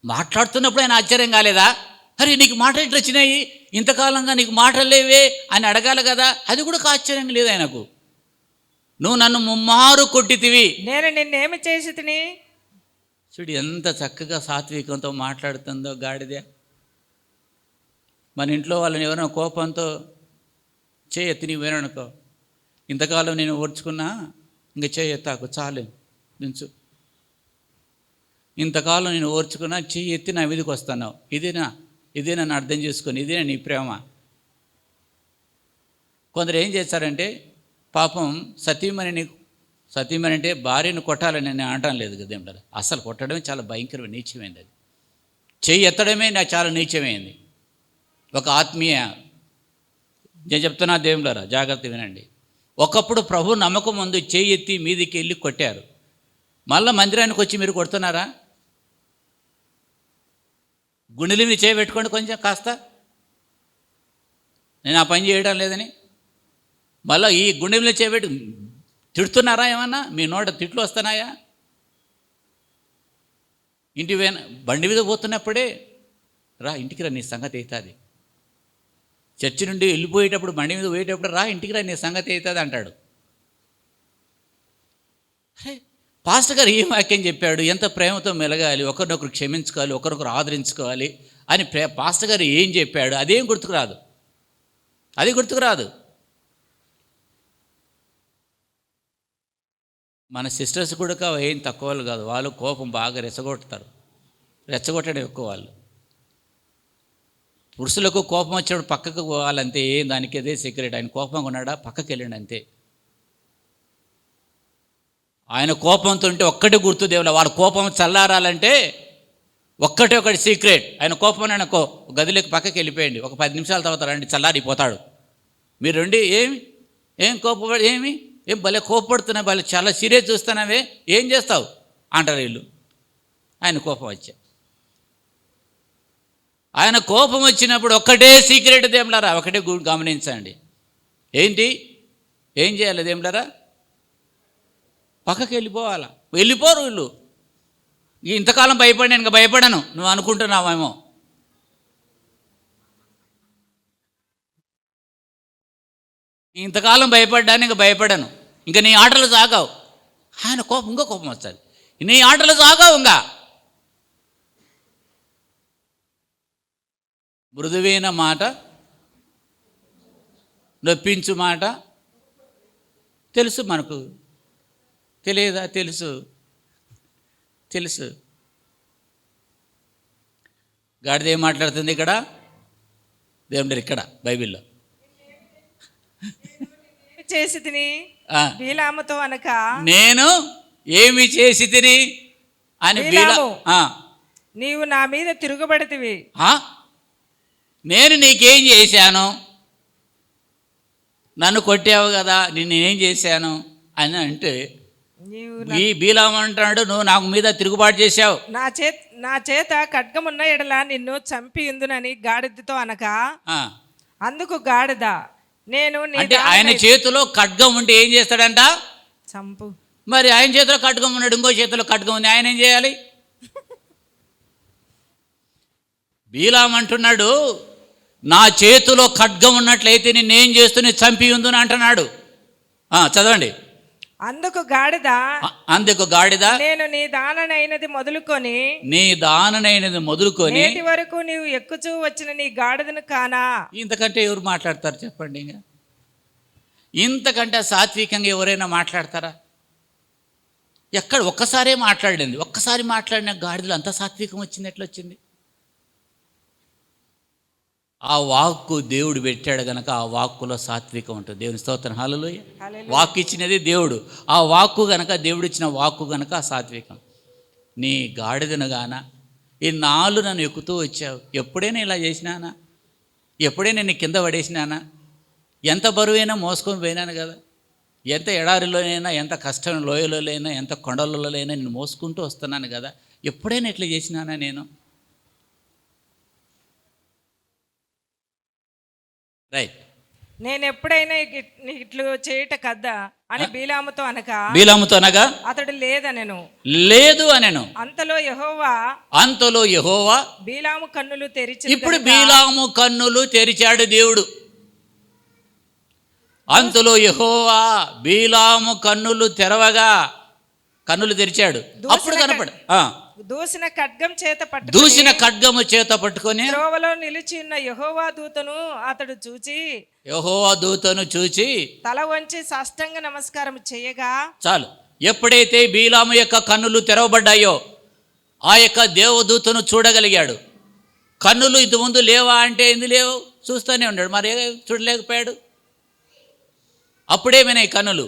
మాట్లాడుతున్నప్పుడు ఆయన ఆశ్చర్యం కాలేదా? అరే నీకు మాటలు ఎట్లా వచ్చినాయి, ఇంతకాలంగా నీకు మాటలు లేవే అని అడగాలి కదా. అది కూడా ఆశ్చర్యం లేదు ఆయనకు. నువ్వు నన్ను ముమ్మారు కొట్టితివి, నేను నిన్నేమి చేసి తిని. చూడు ఎంత చక్కగా సాత్వికంతో మాట్లాడుతుందో గాడిదే. మన ఇంట్లో వాళ్ళని ఎవరైనా కోపంతో చేయెత్తి నీ వేరనుకో, ఇంతకాలం నేను ఓర్చుకున్నా, ఇంక చేయెత్తాకు చాలు దించు. ఇంతకాలం నేను ఓర్చుకున్నా, చెయ్యి ఎత్తి నా మీదకి వస్తున్నావు. ఇదే నన్ను అర్థం చేసుకొని, ఇదే నీ ప్రేమ. కొందరు ఏం చేస్తారంటే పాపం సతీమణి అంటే భార్యను కొట్టాలని నేను అనటం లేదు కదా, అసలు కొట్టడమే చాలా భయంకరమైన నీచమైనది అది. చెయ్యి ఎత్తడమే నాకు చాలా నీచమైంది. ఒక ఆత్మీయ, నేను చెప్తున్నా దేవులారా జాగ్రత్త వినండి. ఒకప్పుడు ప్రభు నమ్మకం ముందు చెయ్యి ఎత్తి మీదికి వెళ్ళి కొట్టారు. మళ్ళీ మందిరానికి వచ్చి మీరు కొడుతున్నారా? గుండెల మీద చేయబెట్టుకోండి కొంచెం కాస్త, నేను ఆ పని చేయడం లేదని. మళ్ళీ ఈ గుండెల మీద చేయబెట్టి తిడుతున్నారా? ఏమన్నా మీ నోట తిట్లు వస్తున్నాయా? ఇంటి బండి మీద పోతున్నప్పుడే రా ఇంటికి రా నీ సంగతి అవుతుంది. చర్చి నుండి వెళ్ళిపోయేటప్పుడు బండి మీద పోయేటప్పుడు రా ఇంటికి రా నీ సంగతి అవుతుంది అంటాడు. అరే పాస్టర్ గారు ఈ వాక్యం చెప్పాడు, ఎంత ప్రేమతో మెలగాలి, ఒకరినొకరు క్షమించుకోవాలి, ఒకరినొకరు ఆదరించుకోవాలి అని పాస్టర్ గారు ఏం చెప్పాడు, అదేం గుర్తుకురాదు. అది గుర్తుకురాదు. మన సిస్టర్స్ కూడా ఏం తక్కువ వాళ్ళు కాదు. వాళ్ళు కోపం బాగా రెచ్చగొట్టడం ఎక్కువ. వాళ్ళు పురుషులకు కోపం వచ్చినప్పుడు పక్కకు పోవాలంతే, ఏం దానికి అదే సీక్రెట్. ఆయన కోపంగా ఉన్నాడా, పక్కకి వెళ్ళండి అంతే. ఆయన కోపంతో ఉంటే ఒక్కటి గుర్తు దేవుల, వాడు కోపం చల్లారాలంటే ఒకటి సీక్రెట్. ఆయన కోపం అనుకో గదిలోకి పక్కకి వెళ్ళిపోయండి, ఒక 10 నిమిషాల తర్వాత రండి, చల్లారిపోతాడు. మీరు రండి, ఏం కోపపడి ఏం భలే కోపడుతున్నావు, భలే చాలా సీరియస్ చూస్తున్నావే, ఏం చేస్తావు అంటారు వీళ్ళు. ఆయన కోపం వచ్చా, ఆయన కోపం వచ్చినప్పుడు ఒక్కటే సీక్రెట్ దేవులారా, ఒకటే గమనించండి. ఏంటి, ఏం చేయాలి దేవులారా? పక్కకి వెళ్ళిపోవాలా. వెళ్ళిపోరు వీళ్ళు. ఇంతకాలం భయపడి నేను భయపడను నువ్వు అనుకుంటున్నావేమో. ఇంతకాలం భయపడ్డాను, ఇంక భయపడను, ఇంకా నీ ఆటలు సాగావు. ఆయన కోపం, ఇంకో కోపం వస్తుంది, నీ ఆటలు సాగావు. ఇంకా మృదువైన మాట, నొప్పించు మాట తెలుసు మనకు, తెలియదా? తెలుసు. గాడిద ఏం మాట్లాడుతుంది ఇక్కడ? దేవుడు ఇక్కడ బైబిల్లో చేసి తిని బీలాముతో అనక, నేను ఏమి చేసి తిని అని నీవు నా మీద తిరుగుబడితివి. నేను నీకేం చేశాను? నన్ను కొట్టావు కదా, నేనేం చేశాను అని అంటే ఈ బీలాము అంటున్నాడు, నువ్వు నాకు మీద తిరుగుబాటు చేశావు. నా చేత ఖడ్గమున్న ఎడల నిన్ను చంపి ఇందునని గాడిదతో అనక, అందుకు గాడిద, నేను అంటే ఆయన చేతిలో ఖడ్గం ఉంటే ఏం చేస్తాడంట? చంపు. మరి ఆయన చేతిలో ఖడ్గం ఉన్నాడు, ఇంకో చేతిలో ఖడ్గం ఉంది, ఆయన ఏం చేయాలి? బీలాము అంటున్నాడు, నా చేతిలో ఖడ్గం ఉన్నట్లయితే నేనేం చేస్తూ చంపి ఉందని అంటున్నాడు. చదవండి. అందుకు గాడిద, నేను నీ దాననైనది మొదలుకొని నేటి వరకు నీవు ఎక్కుచూ వచ్చిన నీ గాడిదను కానా. ఇంతకంటే ఎవరు మాట్లాడతారు చెప్పండి? ఇంకా ఇంతకంటే సాత్వికంగా ఎవరైనా మాట్లాడతారా? ఎక్కడ ఒక్కసారి మాట్లాడిన గాడిదలు అంత సాత్వికం వచ్చింది, ఎట్లా వచ్చింది? ఆ వాక్కు దేవుడు పెట్టాడు గనక ఆ వాక్కులో సాత్వికం ఉంటుంది. దేవుని స్తోత్రం, హల్లెలూయా. వాక్కు ఇచ్చినది దేవుడు, ఆ వాక్కు గనక, దేవుడు ఇచ్చిన వాక్కు గనక సాత్వికం. నీ గాడిదను గాన ఇన్నాళ్ళు నన్ను ఎక్కుతూ వచ్చావు, ఎప్పుడైనా ఇలా చేసినానా? ఎప్పుడైనా నేను కింద పడేసినానా? ఎంత బరువైనా మోసుకొని పోయినాను కదా, ఎంత ఎడారిలోనైనా, ఎంత కష్టం లోయలోనైనా, ఎంత కొండలలోనైనా నేను మోసుకుంటూ వస్తున్నాను కదా, ఎప్పుడైనా ఇట్లా చేసినానా నేను? రైట్. నేను ఎప్పుడైనా ఇట్లు చేయట కదా అని బీలాముతో అనగా అతడు లేదు అనెను. అంతలో యెహోవా బీలాము కన్నులు తెరిచి, ఇప్పుడు బీలాము కన్నులు తెరిచాడు దేవుడు. అంతలో యెహోవా బీలాము కన్నులు తెరిచాడు. అప్పుడు కనపడు. దూసిన ఖడ్గము చేత పట్టుకొని త్రోవలో నిలిచి ఉన్న యెహోవా దూతను చూచి తల వంచి సాష్టాంగ నమస్కారం చేయగా, చాలు. ఎప్పుడైతే బీలాము యొక్క కన్నులు తెరవబడ్డాయో ఆ యొక్క దేవదూతను చూడగలిగాడు. కన్నులు ఇంత ముందు లేవా అంటే ఎందుకు లేవు? చూస్తూనే ఉన్నాడు, మరి చూడలేకపోయాడు. అప్పుడేమైనాయి కన్నులు?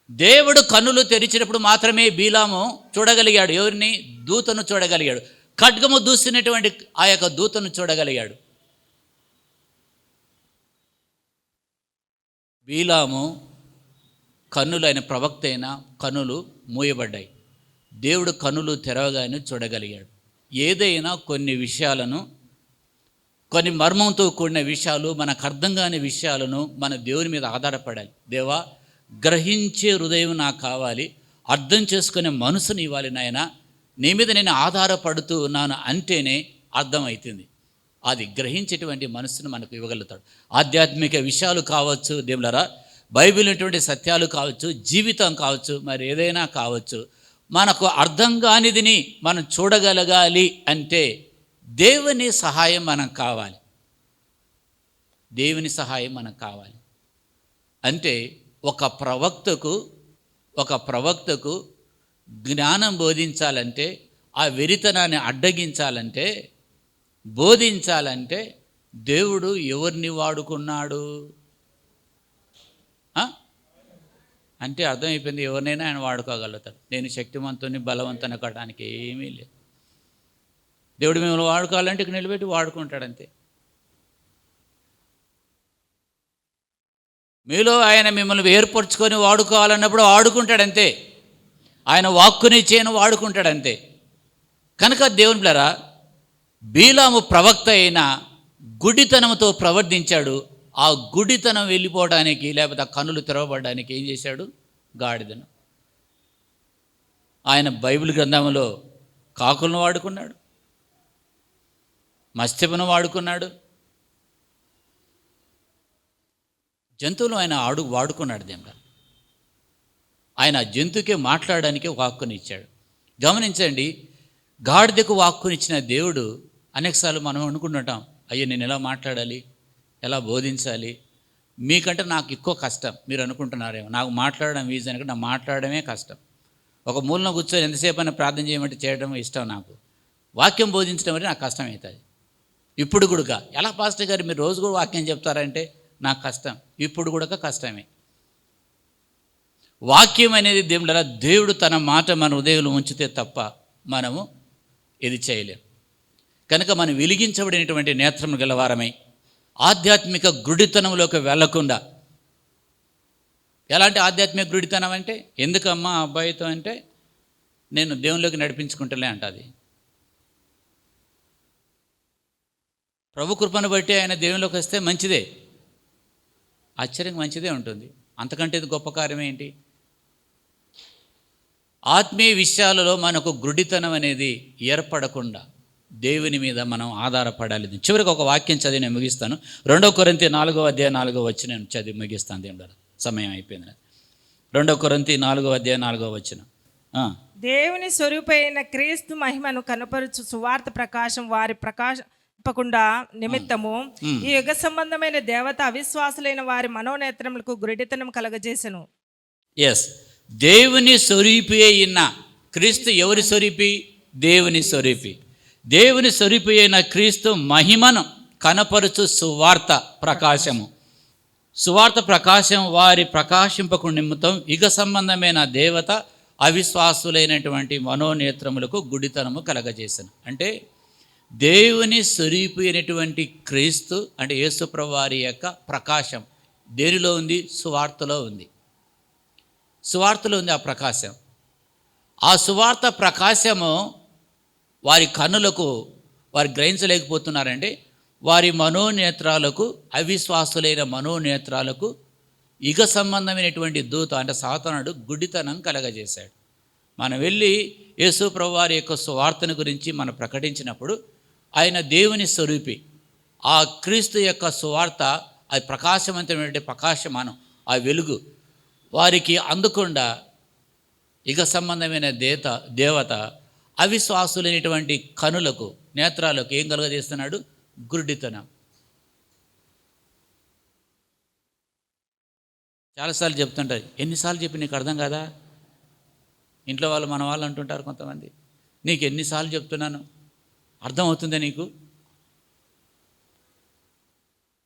దేవుడు కన్నులు తెరిచినప్పుడు మాత్రమే బీలాము చూడగలిగాడు. ఎవరిని? దూతను చూడగలిగాడు. ఖడ్గము దూసినటువంటి ఆ యొక్క దూతను చూడగలిగాడు. బీలాము కన్నులు, ఆయన ప్రవక్త అయిన కన్నులు మూయబడ్డాయి. దేవుడు కన్నులు తెరవగానే చూడగలిగాడు. ఏదైనా కొన్ని విషయాలను, కొన్ని మర్మంతో కూడిన విషయాలు, మనకు అర్థం కాని విషయాలను మన దేవుని మీద ఆధారపడాలి. దేవా, గ్రహించే హృదయం నాకు కావాలి, అర్థం చేసుకునే మనసుని ఇవ్వాలి నాయన, నీ మీద నేను ఆధారపడుతూ ఉన్నాను అంటేనే అర్థమవుతుంది. అది గ్రహించేటువంటి మనసును మనకు ఇవ్వగలుగుతాడు. ఆధ్యాత్మిక విషయాలు కావచ్చు దేవులరా, బైబిల్ ఉన్నటువంటి సత్యాలు కావచ్చు, జీవితం కావచ్చు, మరి ఏదైనా కావచ్చు, మనకు అర్థం కానిదిని మనం చూడగలగాలి అంటే దేవుని సహాయం మనకు కావాలి. దేవుని సహాయం మనకు కావాలి. అంటే ఒక ప్రవక్తకు జ్ఞానం బోధించాలంటే, ఆ వెరితనాన్ని అడ్డగించాలంటే, బోధించాలంటే దేవుడు ఎవరిని వాడుకున్నాడు అంటే అర్థమైపోయింది. ఎవరినైనా ఆయన వాడుకోగలుగుతాడు. నేను శక్తివంతుని బలవంతుని కావడానికి ఏమీ లేదు. దేవుడు మిమ్మల్ని వాడుకోవాలంటే ఇక్కడ నిలబెట్టి వాడుకుంటాడు అంతే. మీలో ఆయన మిమ్మల్ని ఏర్పరచుకొని వాడుకోవాలన్నప్పుడు వాడుకుంటాడంతే. ఆయన వాక్కుని చేయను వాడుకుంటాడంతే. కనుక దేవుని బిడ్డలారా, బీలాము ప్రవక్త అయిన గుడితనంతో ప్రవర్తించాడు. ఆ గుడితనం వెళ్ళిపోవడానికి, లేకపోతే ఆ కన్నులు తెరవబడడానికి ఏం చేశాడు? గాడిదను. ఆయన బైబిల్ గ్రంథంలో కాకులను వాడుకున్నాడు, మత్స్యమును వాడుకున్నాడు, జంతువులు ఆయన వాడుకున్నాడు. దేవుడు ఆయన జంతువుకే మాట్లాడడానికి వాక్కుని ఇచ్చాడు. గమనించండి, గాడిదకు వాక్కునిచ్చిన దేవుడు అనేకసార్లు మనం అనుకుంటుంటాం, అయ్యో నేను ఎలా మాట్లాడాలి, ఎలా బోధించాలి, మీకంటే నాకు ఎక్కువ కష్టం మీరు అనుకుంటున్నారేమో. నాకు మాట్లాడడం ఈజీ అనుకుంటే నాకు మాట్లాడడమే కష్టం. ఒక మూలన కూర్చొని ఎంతసేపు అయినా ప్రార్థన చేయమంటే చేయడం ఇష్టం నాకు. వాక్యం బోధించడం అంటే నాకు కష్టం అవుతుంది. ఇప్పుడు కూడా ఎలా పాస్టర్ గారు మీరు రోజు కూడా వాక్యం చెప్తారంటే నాకు కష్టం. ఇప్పుడు కూడా కష్టమే. వాక్యం అనేది దేవుడు తన మాట మన హృదయంలో ఉంచితే తప్ప మనము ఇది చేయలేం. కనుక మనం వెలిగించబడినటువంటి నేత్రము గలవారమై ఆధ్యాత్మిక గుడితనంలోకి వెళ్లకుండా, ఎలాంటి ఆధ్యాత్మిక గుడితనం అంటే, ఎందుకమ్మా అబ్బాయితో అంటే నేను దేవునిలోకి నడిపించుకుంటలే అంటది. ప్రభు కృపను బట్టి ఆయన దేవునిలోకి వస్తే మంచిదే, ఆశ్చర్యంగా మంచిదే ఉంటుంది. అంతకంటే ఇది గొప్ప కార్యం ఏంటి? ఆత్మీయ విషయాలలో మనకు గుడితనం అనేది ఏర్పడకుండా దేవుని మీద మనం ఆధారపడాలి. చివరికి ఒక వాక్యం చదివి నేను ముగిస్తాను. 2 కొరింథీ 4:4 నేను చదివి ముగిస్తాను. దేవుడు సమయం అయిపోయింది. 2 కొరింథీ 4:4 దేవుని స్వరూపైన క్రీస్తు మహిమను కనపరుచు సువార్త ప్రకాశం వారి ప్రకాశింపకుండా నిమిత్తము ఈ యుగ సంబంధమైన దేవత అవిశ్వాసులైన వారి మనోనేత్రములకు గురిడితనం కలగజేసెను. ఎస్, దేవుని స్వరూపి అయిన క్రీస్తు. ఎవరి స్వరూపి? దేవుని స్వరూపి. దేవుని స్వరూపి అయిన క్రీస్తు మహిమను కనపరుచు సువార్త ప్రకాశము. సువార్త ప్రకాశం వారి ప్రకాశింపకు నిమిత్తం యుగ సంబంధమైన దేవత అవిశ్వాసులైనటువంటి మనోనేత్రములకు గుడితనము కలగజేసెను. అంటే దేవుని స్వరూపి అయినటువంటి క్రీస్తు అంటే యేసుప్రభువు వారి యొక్క ప్రకాశం దేనిలో ఉంది? సువార్తలో ఉంది. సువార్తలో ఉంది ఆ ప్రకాశం. ఆ సువార్త ప్రకాశము వారి కన్నులకు వారు గ్రహించలేకపోతున్నారండి. వారి మనోనేత్రాలకు, అవిశ్వాసులైన మనోనేత్రాలకు యుగ సంబంధమైనటువంటి దూత అంటే సాతానుడు గుడితనం కలగజేశాడు. మనం వెళ్ళి యేసు ప్రభువు వారి యొక్క సువార్తను గురించి మనం ప్రకటించినప్పుడు ఆయన దేవుని స్వరూపి. ఆ క్రీస్తు యొక్క సువార్త అది ప్రకాశవంతమైన ప్రకాశమానం, ఆ వెలుగు వారికి అందకుండా యుగ సంబంధమైన దేవత అవిశ్వాసులైనటువంటి కనులకు, నేత్రాలకు ఏం కలుగజేస్తున్నాడు? గురుడితనం. చాలాసార్లు చెప్తుంటారు, ఎన్నిసార్లు చెప్పి నీకు అర్థం కాదా? ఇంట్లో వాళ్ళు మన వాళ్ళు అంటుంటారు కొంతమంది, నీకు ఎన్నిసార్లు చెప్తున్నాను, అర్థమవుతుందా నీకు?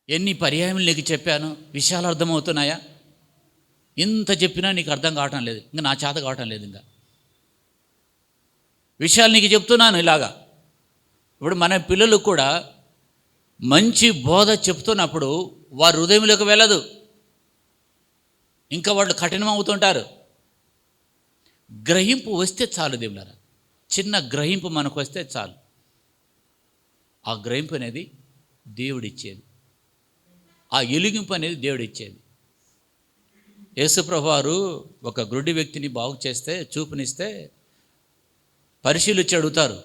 ఎన్ని పర్యాయములు నీకు చెప్పాను, విషయాలు అర్థమవుతున్నాయా? ఇంత చెప్పినా నీకు అర్థం కావటం లేదు, ఇంకా నా చేత కావటం లేదు. ఇంకా విషయాలు నీకు చెప్తున్నాను ఇలాగా, ఇప్పుడు మన పిల్లలు కూడా మంచి బోధ చెప్తున్నప్పుడు వారి హృదయంలోకి వెళ్ళదు, ఇంకా వాళ్ళు కఠినమవుతుంటారు. గ్రహింపు వస్తే చాలు దేవులారా, చిన్న గ్రహింపు మనకు వస్తే చాలు. ఆ గ్రహింపు అనేది దేవుడిచ్చేది, ఆ ఎలిగింపు అనేది దేవుడిచ్చేది. యేసుప్రభు వారు ఒక గుడ్డి వ్యక్తిని బాగు చేస్తే, చూపునిస్తే పరిశీలి వచ్చి అడుగుతారు.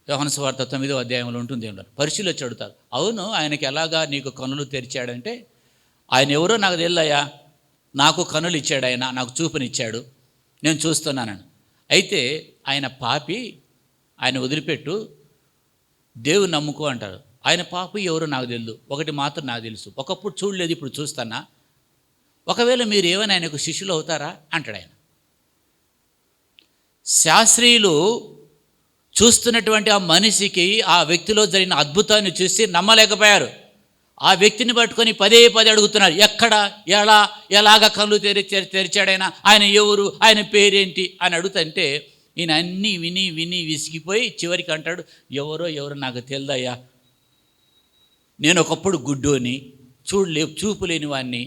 యోహాను సువార్త 9వ అధ్యాయంలో ఉంటుంది. పరిశీలి వచ్చి అడుగుతారు, అవును ఆయనకి ఎలాగా నీకు కనులు తెరిచాడంటే, ఆయన ఎవరో నాకు తెలియదయ్యా, నాకు కనులు ఇచ్చాడు, ఆయన నాకు చూపునిచ్చాడు, నేను చూస్తున్నానని. అయితే ఆయన పాపి, ఆయన వదిలిపెట్టు, దేవుని నమ్ముకో అంటారు. ఆయన పాపి ఎవరో నాకు తెలియదు, ఒకటి మాత్రం నాకు తెలుసు, ఒకప్పుడు చూడలేదు ఇప్పుడు చూస్తానా, ఒకవేళ మీరు ఏమైనా ఆయనకు శిష్యులు అవుతారా అంటాడు ఆయన. శాస్త్రీయులు చూస్తున్నటువంటి ఆ మనిషికి ఆ వ్యక్తిలో జరిగిన అద్భుతాన్ని చూసి నమ్మలేకపోయారు. ఆ వ్యక్తిని పట్టుకొని పదే అడుగుతున్నారు, ఎక్కడ, ఎలాగ కళ్ళు తెరిచాడైనా, ఆయన ఎవరు, ఆయన పేరేంటి అని అడుగుతుంటే ఈయన అన్నీ విని విసిగిపోయి చివరికి అంటాడు, ఎవరో నాకు తెలియదయ్యా, నేను ఒకప్పుడు గుడ్డోని, చూపు లేని వాడిని,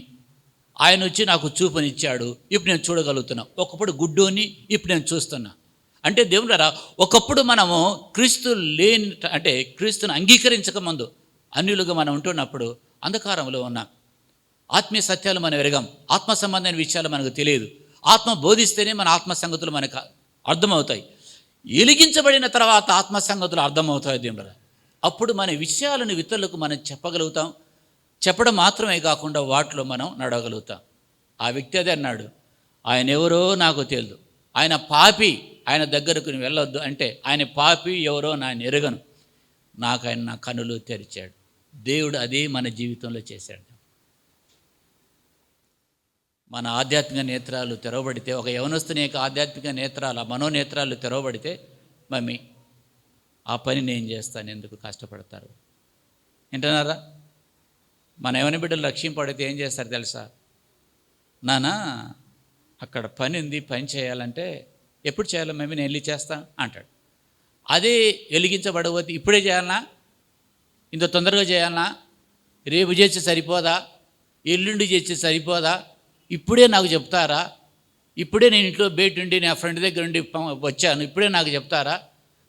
ఆయన వచ్చి నాకు చూపునిచ్చాడు, ఇప్పుడు నేను చూడగలుగుతున్నా. ఒకప్పుడు గుడ్డోని, ఇప్పుడు నేను చూస్తున్నా. అంటే దేవులారా, ఒకప్పుడు మనము క్రీస్తు లేని, అంటే క్రీస్తుని అంగీకరించక ముందు అన్యులుగా మనం ఉంటున్నప్పుడు అంధకారంలో ఉన్నాం. ఆత్మీయ సత్యాలు మనం ఎరగం, ఆత్మ సంబంధమైన విషయాలు మనకు తెలియదు. ఆత్మ బోధిస్తేనే మన ఆత్మ సంగతులు మనకు అర్థమవుతాయి. ఎలిగించబడిన తర్వాత ఆత్మ సంగతులు అర్థమవుతాయి దేవులారా. అప్పుడు మన విషయాలను ఇతరులకు మనం చెప్పగలుగుతాం. చెప్పడం మాత్రమే కాకుండా వాటిలో మనం నడవగలుగుతాం. ఆ వ్యక్తి అదే అన్నాడు, ఆయన ఎవరో నాకు తెలియదు, ఆయన పాపి, ఆయన దగ్గరకు వెళ్ళొద్దు అంటే, ఆయన పాపి ఎవరో నేను ఎరగను, నాకు ఆయన నా కనులు తెరిచాడు. దేవుడు అదే మన జీవితంలో చేశాడు. మన ఆధ్యాత్మిక నేత్రాలు తెరవబడితే, ఒక యవనస్తుని యొక్క ఆధ్యాత్మిక నేత్రాలు, మనోనేత్రాలు తెరవబడితే, మమ్మీ ఆ పని నేను చేస్తాను, ఎందుకు కష్టపడతారు వింటున్నారా? మన యవన బిడ్డలు రక్షింపడితే ఏం చేస్తారు తెలుసా? నానా అక్కడ పని ఉంది, పని చేయాలంటే, ఎప్పుడు చేయాలి మమ్మీ, నేను వెళ్ళి చేస్తాను అంటాడు. అదే వెలిగించబడబోతే, ఇప్పుడే చేయాలనా, ఇంత తొందరగా చేయాలనా, రేపు చేసి సరిపోదా, ఎల్లుండి చేసి సరిపోదా, ఇప్పుడే నాకు చెప్తారా, ఇప్పుడే నేను ఇంట్లో బయట ఉండి నా ఫ్రెండ్ దగ్గర ఉండి వచ్చాను, ఇప్పుడే నాకు చెప్తారా,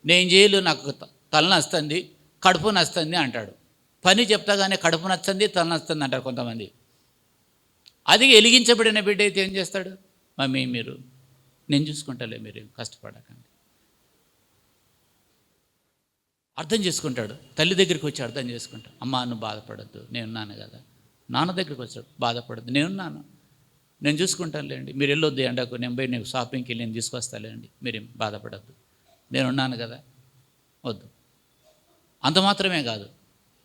నేను చేయలేదు, నాకు తలనొస్తుంది, కడుపు నొస్తుంది అంటాడు. పని చెప్తాగానే కడుపు నచ్చింది, తలనొస్తుంది అంటారు కొంతమంది. అది వెలిగించబడిన బిడ్డ అయితే ఏం చేస్తాడు? మమ్మీ మీరు, నేను చూసుకుంటాలే, మీరు కష్టపడకండి. అర్థం చేసుకుంటాడు, తల్లి దగ్గరికి వచ్చి అర్థం చేసుకుంటాడు. అమ్మ నువ్వు బాధపడద్దు, నేనున్నాను కదా. నాన్న దగ్గరికి వచ్చాడు, బాధపడద్దు, నేనున్నాను, నేను చూసుకుంటానులేండి, మీరు వెళ్ళొద్దు ఎండకు, నేను పోయి నేను షాపింగ్కి వెళ్ళి నేను తీసుకొస్తాలేండి, మీరేం బాధపడద్దు, నేనున్నాను కదా. వద్దు. అంత మాత్రమే కాదు,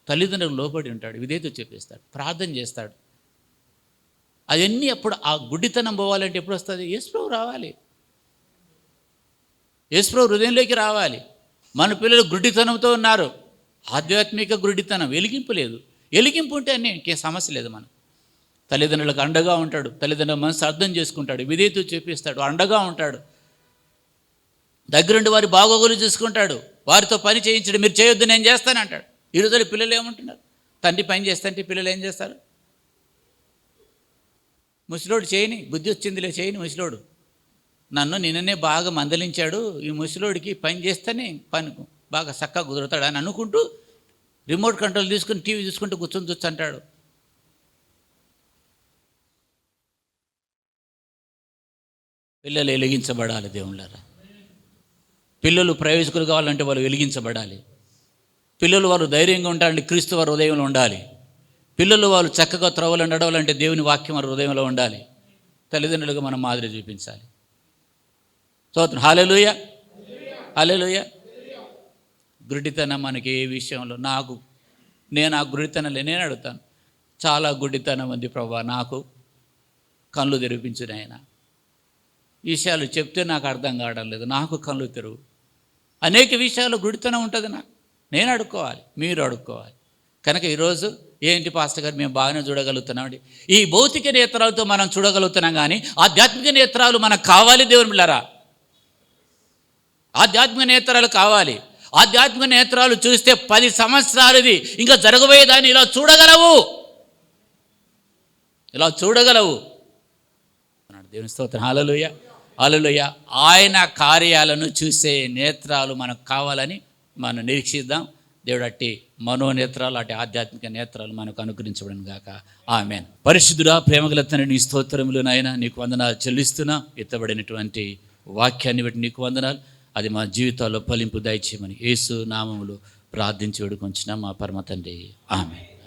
తల్లిదండ్రులు లోబడి ఉంటాడు, విధేయత చెప్పేస్తాడు, ప్రార్థన చేస్తాడు. అవన్నీ అప్పుడు ఆ గుడ్డితనం పోవాలంటే ఎప్పుడు వస్తుంది? యేసుప్రభు రావాలి, యేసుప్రభు హృదయంలోకి రావాలి. మన పిల్లలు గుడ్డితనంతో ఉన్నారు, ఆధ్యాత్మిక గుడ్డితనం, వెలిగింపు లేదు. వెలిగింపు ఉంటే అన్నీ ఇంకేం సమస్య లేదు. మనం తల్లిదండ్రులకు అండగా ఉంటాడు, తల్లిదండ్రుల మనసు అర్థం చేసుకుంటాడు, విధేయత చెప్పిస్తాడు, అండగా ఉంటాడు, దగ్గరుండి వారి బాగోగులు చూసుకుంటాడు, వారితో పని చేయించడు. మీరు చేయొద్దు, నేను చేస్తానంటాడు. ఈ రోజుల్లో పిల్లలు ఏమంటున్నారు? తండ్రి పని చేస్తాంటే పిల్లలు ఏం చేస్తారు? ముసలోడు చేయని, బుద్ధి వచ్చిందిలే చేయని ముసలోడు, నన్ను నిన్ననే బాగా మందలించాడు, ఈ ముసలోడికి పని చేస్తేనే పని బాగా చక్కగా కుదురుతాడు అని అనుకుంటూ రిమోట్ కంట్రోల్ తీసుకుని టీవీ చూసుకుంటూ కూర్చొని చూస్తుంటాడు. పిల్లలు వెలిగించబడాలి దేవుళ్ళారా. పిల్లలు ప్రయోజకులు కావాలంటే వాళ్ళు వెలిగించబడాలి. పిల్లలు వారు ధైర్యంగా ఉండాలంటే క్రీస్తు వారి హృదయంలో ఉండాలి. పిల్లలు వాళ్ళు చక్కగా త్రోవలు నడవాలంటే దేవుని వాక్యం వారి హృదయంలో ఉండాలి. తల్లిదండ్రులుగా మనం మాదిరి చూపించాలి. స్తోత్రం. హల్లెలూయా, హల్లెలూయా. గుడ్డితనం మనకి ఏ విషయంలో, నేను ఆ గుడ్డితనంలో నేను అడుగుతాను, చాలా గుడ్డితనం ఉంది ప్రభువా, నాకు కళ్ళు తెరిపించు నాయనా. ఈ విషయాలు చెప్తే నాకు అర్థం కావడం లేదు, నాకు కళ్ళు తెరువు. అనేక విషయాలు గుడితనం ఉంటుంది. నేను అడుక్కోవాలి, మీరు అడుక్కోవాలి. కనుక ఈరోజు ఏంటి పాస్టర్ గారు మేము బాగానే చూడగలుగుతున్నామండి. ఈ భౌతిక నేత్రాలతో మనం చూడగలుగుతున్నాం, కానీ ఆధ్యాత్మిక నేత్రాలు మనకు కావాలి. దేవుని బిడ్డలారా, ఆధ్యాత్మిక నేత్రాలు కావాలి. ఆధ్యాత్మిక నేత్రాలు చూస్తే 10 సంవత్సరాలది ఇంకా జరగబోయేదాన్ని ఇలా చూడగలవు. దేవుని స్తోత్రం. హల్లెలూయా, హల్లెలూయా. ఆయన కార్యాలను చూసే నేత్రాలు మనకు కావాలని మనం నిరీక్షిద్దాం. దేవుడు అట్టి మనోనేత్రాలు, అట్టి ఆధ్యాత్మిక నేత్రాలు మనకు అనుగ్రహించబడను గాక. ఆమేన్. పరిశుద్ధుడా, ప్రేమగల తండ్రి, నీ స్తోత్రములు నాయన, నీకు వందనాలు చెల్లిస్తున్నా. ఎత్తబడినటువంటి వాక్యాన్ని బట్టి నీకు వందనాలు. అది మా జీవితాల్లో ఫలింపు దయచేయమని యేసు నామములో ప్రార్థించి వేడుకొంచున్నాం మా పరమ తండ్రి. ఆమేన్.